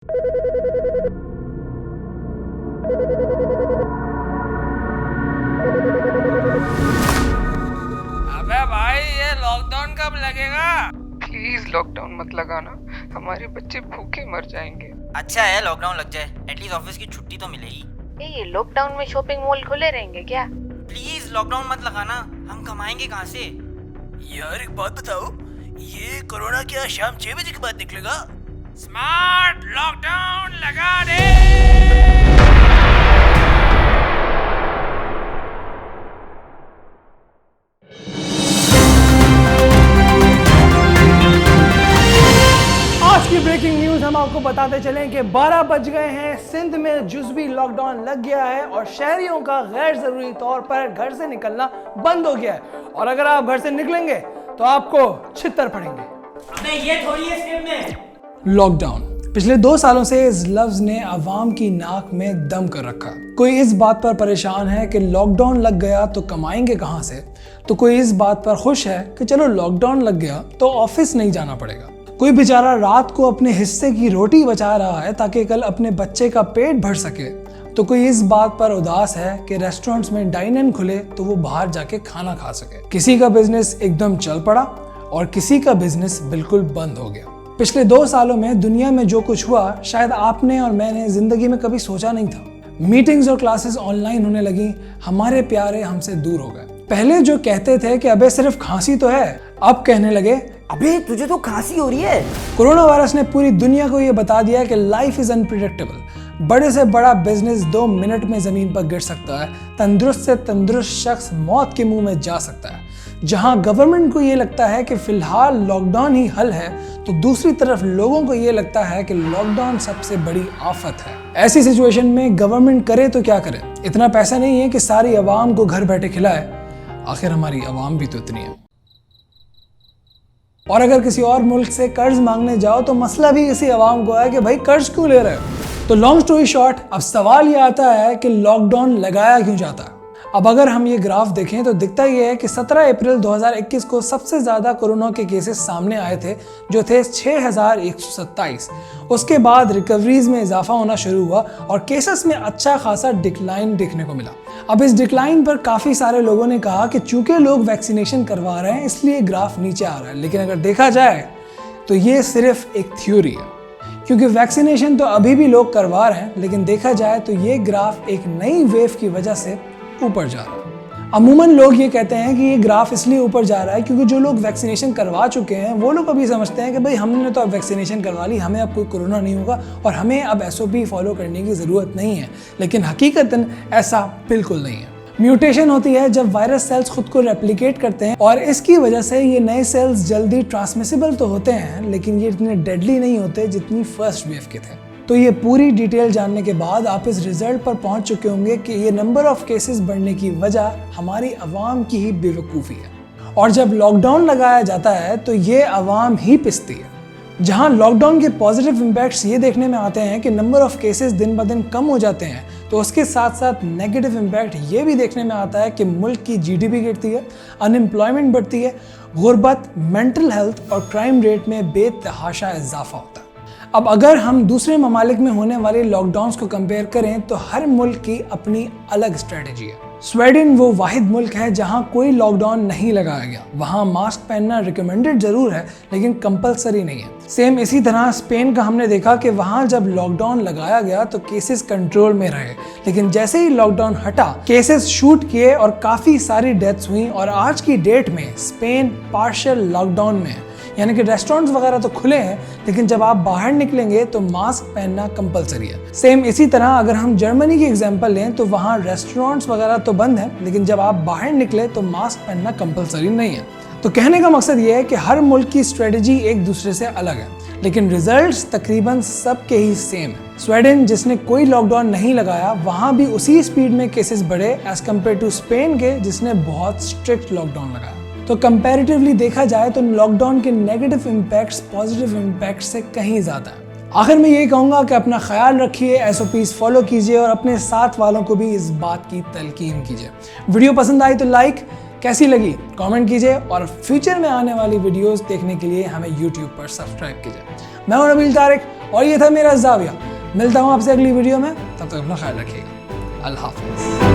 अबे भाई, ये लॉकडाउन कब लगेगा? प्लीज लॉकडाउन मत लगाना, हमारे बच्चे भूखे मर जाएंगे। अच्छा है लॉकडाउन लग जाए, एटलीस्ट ऑफिस की छुट्टी तो मिलेगी। ये लॉकडाउन में शॉपिंग मॉल खुले रहेंगे क्या? प्लीज लॉकडाउन मत लगाना, हम कमाएंगे कहाँ से? यार एक बात बताओ, ये कोरोना क्या शाम 6 बजे के बाद निकलेगा? स्मार्ट लॉकडाउन लगा दे। आज की ब्रेकिंग न्यूज हम आपको बताते चलें कि 12 बज गए हैं, सिंध में जुज़वी लॉकडाउन लग गया है और शहरियों का गैर जरूरी तौर पर घर से निकलना बंद हो गया है। और अगर आप घर से निकलेंगे तो आपको छितर पड़ेंगे। अबे ये थोड़ी है स्क्रिप्ट में। लॉकडाउन पिछले 2 सालों से इस लफ्ज ने आवाम की नाक में दम कर रखा। कोई इस बात पर परेशान है कि लॉकडाउन लग गया तो कमाएंगे कहां से, तो कोई इस बात पर खुश है कि चलो लॉकडाउन लग गया तो ऑफिस नहीं जाना पड़ेगा। कोई बेचारा रात को अपने हिस्से की रोटी बचा रहा है ताकि कल अपने बच्चे का पेट भर सके, तो कोई इस बात पर उदास है कि रेस्टोरेंट्स में डाइन इन खुले तो वो बाहर जाके खाना खा सके। किसी का बिजनेस एकदम चल पड़ा और किसी का बिजनेस बिल्कुल बंद हो गया। पिछले 2 सालों में दुनिया में जो कुछ हुआ शायद आपने और मैंने जिंदगी में कभी सोचा नहीं था। मीटिंग्स और क्लासेस ऑनलाइन होने लगी, हमारे प्यारे हमसे दूर हो गए। पहले जो कहते थे कि अबे सिर्फ खांसी तो है, अब कहने लगे अबे तुझे तो खांसी हो रही है। कोरोना वायरस ने पूरी दुनिया को ये बता दिया कि लाइफ इज अनप्रिडिक्टेबल। बड़े से बड़ा बिजनेस 2 मिनट में जमीन पर गिर सकता है, तंदुरुस्त से तंदुरुस्त शख्स मौत के मुंह में जा सकता है। जहां गवर्नमेंट को ये लगता है कि फिलहाल लॉकडाउन ही हल है, तो दूसरी तरफ लोगों को ये लगता है कि लॉकडाउन सबसे बड़ी आफत है। ऐसी सिचुएशन में गवर्नमेंट करे तो क्या करे? इतना पैसा नहीं है कि सारी आवाम को घर बैठे खिलाए, आखिर हमारी आवाम भी तो इतनी है। और अगर किसी और मुल्क से कर्ज मांगने जाओ तो मसला भी इसी आवाम को है कि भाई कर्ज क्यों ले रहे हो। तो लॉन्ग स्टोरी शॉर्ट, अब सवाल ये आता है कि लॉकडाउन लगाया क्यों जाता है। अब अगर हम ये ग्राफ देखें तो दिखता ये है कि 17 अप्रैल 2021 को सबसे ज्यादा कोरोना के केसेस सामने आए थे, जो थे 6127। उसके बाद रिकवरीज में इजाफा होना शुरू हुआ और केसेस में अच्छा खासा डिक्लाइन देखने को मिला। अब इस डिक्लाइन पर काफी सारे लोगों ने कहा कि चूंकि लोग वैक्सीनेशन करवा रहे हैं इसलिए ग्राफ नीचे आ रहा है, लेकिन अगर देखा जाए तो ये सिर्फ एक थ्योरी है, क्योंकि वैक्सीनेशन तो अभी भी लोग करवा रहे हैं, लेकिन देखा जाए तो ये ग्राफ एक नई वेव की वजह से ऊपर जा रहा है। अमूमन लोग ये कहते हैं कि ये ग्राफ इसलिए ऊपर जा रहा है क्योंकि जो लोग वैक्सीनेशन करवा चुके हैं वो लोग अभी समझते हैं कि भाई हमने तो अब वैक्सीनेशन करवा ली, हमें अब कोई कोरोना नहीं होगा और हमें अब SOP फॉलो करने की ज़रूरत नहीं है। लेकिन हकीकतन ऐसा बिल्कुल नहीं है। म्यूटेशन होती है जब वायरस सेल्स खुद को रेप्लिकेट करते हैं और इसकी वजह से ये नए सेल्स जल्दी ट्रांसमिसिबल तो होते हैं, लेकिन ये इतने डेडली नहीं होते जितनी फर्स्ट वेव के थे। तो ये पूरी डिटेल जानने के बाद आप इस रिजल्ट पर पहुंच चुके होंगे कि ये नंबर ऑफ केसेस बढ़ने की वजह हमारी आवाम की ही बेवकूफ़ी है। और जब लॉकडाउन लगाया जाता है तो ये आवाम ही पिसती है। जहां लॉकडाउन के पॉजिटिव इम्पैक्ट्स ये देखने में आते हैं कि नंबर ऑफ केसेस दिन ब दिन कम हो जाते हैं, तो उसके साथ साथ नेगेटिव इम्पैक्ट ये भी देखने में आता है कि मुल्क की GDP गिरती है, अनएम्प्लॉयमेंट बढ़ती है, गुर्बत, मेंटल हेल्थ और क्राइम रेट में बेतहाशा इजाफा होता है। अब अगर हम दूसरे ममालिक में होने वाले लॉकडाउन्स को कंपेयर करें तो हर मुल्क की अपनी अलग स्ट्रेटेजी है। स्वीडन वो वाहिद मुल्क है जहां कोई लॉकडाउन नहीं लगाया गया। वहां मास्क पहनना रिकमेंडेड जरूर है लेकिन कंपलसरी नहीं है। सेम इसी तरह स्पेन का हमने देखा कि वहां जब लॉकडाउन लगाया गया तो केसेस कंट्रोल में रहे, लेकिन जैसे ही लॉकडाउन हटा केसेस शूट किए और काफ़ी सारी डेथ्स हुई और आज की डेट में स्पेन पार्शियल लॉकडाउन में है। यानी कि रेस्टोरेंट्स वगैरह तो खुले हैं लेकिन जब आप बाहर निकलेंगे तो मास्क पहनना कंपलसरी है। सेम इसी तरह अगर हम जर्मनी की एग्जांपल लें तो वहाँ रेस्टोरेंट्स वगैरह तो बंद हैं, लेकिन जब आप बाहर निकले तो मास्क पहनना कंपलसरी नहीं है। तो कहने का मकसद ये है कि हर मुल्क की स्ट्रेटजी एक दूसरे से अलग है, लेकिन रिजल्ट्स तकरीबन सबके ही सेम है। स्वीडन जिसने कोई लॉकडाउन नहीं लगाया वहाँ भी उसी स्पीड में केसेस बढ़े एज कम्पेयर टू स्पेन के जिसने बहुत स्ट्रिक्ट लॉकडाउन लगाया। तो कंपैरेटिवली देखा जाए तो लॉकडाउन के नेगेटिव इम्पैक्ट्स पॉजिटिव इम्पैक्ट से कहीं ज़्यादा है। आखिर में यही कहूँगा कि अपना ख्याल रखिए, SOPs फॉलो कीजिए और अपने साथ वालों को भी इस बात की तलकीन कीजिए। वीडियो पसंद आई तो लाइक, कैसी लगी कमेंट कीजिए और फ्यूचर में आने वाली वीडियोस देखने के लिए हमें YouTube पर सब्सक्राइब कीजिए। मैं हूं नबील तारिक, और ये था मेरा जाविया। मिलता हूँ आपसे अगली वीडियो में, तब तक अपना ख्याल रखिएगा। अल्लाह हाफ़िज़।